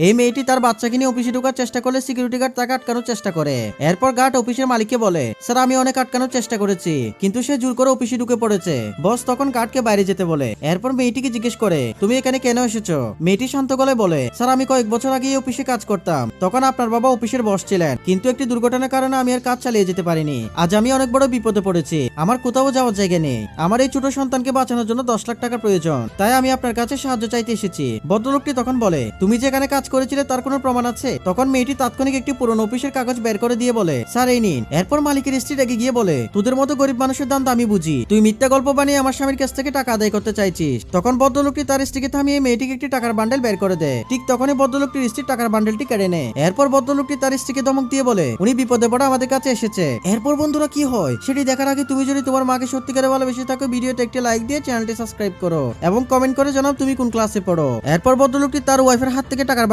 এই মেয়েটি তার বাচ্চাকে নিয়ে অফিসে ঢোকার চেষ্টা করলে সিকিউরিটি গার্ড তাকে আটকানোর চেষ্টা করে। এরপর গার্ড অফিসের মালিককে বলে, স্যার আমি অনেক আটকানোর চেষ্টা করেছি কিন্তু সে জোর করে অফিসে ঢুকে পড়েছে। বস তখন গার্ডকে বাইরে যেতে বলে। এরপর মেয়েটিকে জিজ্ঞেস করে, তুমি এখানে কেন এসেছো? মেয়েটি শান্ত গলায় বলে, স্যার আমি কয়েক বছর আগে এই অফিসে কাজ করতাম, তখন আপনার বাবা অফিসের বস ছিলেন, কিন্তু একটি দুর্ঘটনার কারণে আমি আর কাজ চালিয়ে যেতে পারিনি। আজ আমি অনেক বড় বিপদে পড়েছি, আমার কোথাও যাওয়ার জায়গা নেই, আমার এই ছোট সন্তানকে বাঁচানোর জন্য 10 লাখ টাকা প্রয়োজন, তাই আমি আপনার কাছে সাহায্য চাইতে এসেছি। ভদ্রলোকটি তখন বলে, তুমি যেখানে কাজ করেছিলে তার কোনো প্রমাণ আছে? তখন মেয়েটি তাৎক্ষণিক একটি পুরনো অফিসের কাগজ বের করে দিয়ে বলে, স্যার এই নিন। এরপর মালিকের স্ত্রী রেগে গিয়ে বলে, তোদের মতো গরিব মানুষের দাম আমি বুঝি, তুই মিথ্যা গল্প বানিয়ে আমার স্বামীর কাছ থেকে টাকা আদায় করতে চাইছিস। তখন ভদ্রলোকটি তার স্ত্রীকে থামিয়ে মেয়েটিকে একটি টাকার বান্ডেল বের করে দেয়। ঠিক তখনই ভদ্রলোকটির স্ত্রী টাকার বান্ডেলটি কেড়ে নেয়। এরপর ভদ্রলোকটি তার স্ত্রীকে ধমক দিয়ে বলে, উনি বিপদে পড়ে আমাদের কাছে এসেছে। এরপর বন্ধুরা কি হয় সেটি দেখার আগে তুমি যদি তোমার মাকে সত্যিকারে ভালোবেসে থাকো, ভিডিওতে একটি লাইক দিয়ে চ্যানেলটি সাবস্ক্রাইব করো এবং কমেন্ট করে জানাও তুমি কোন ক্লাসে পড়ো। এরপর ভদ্রলোকটি তার ওয়াইফের হাত থেকে টাকার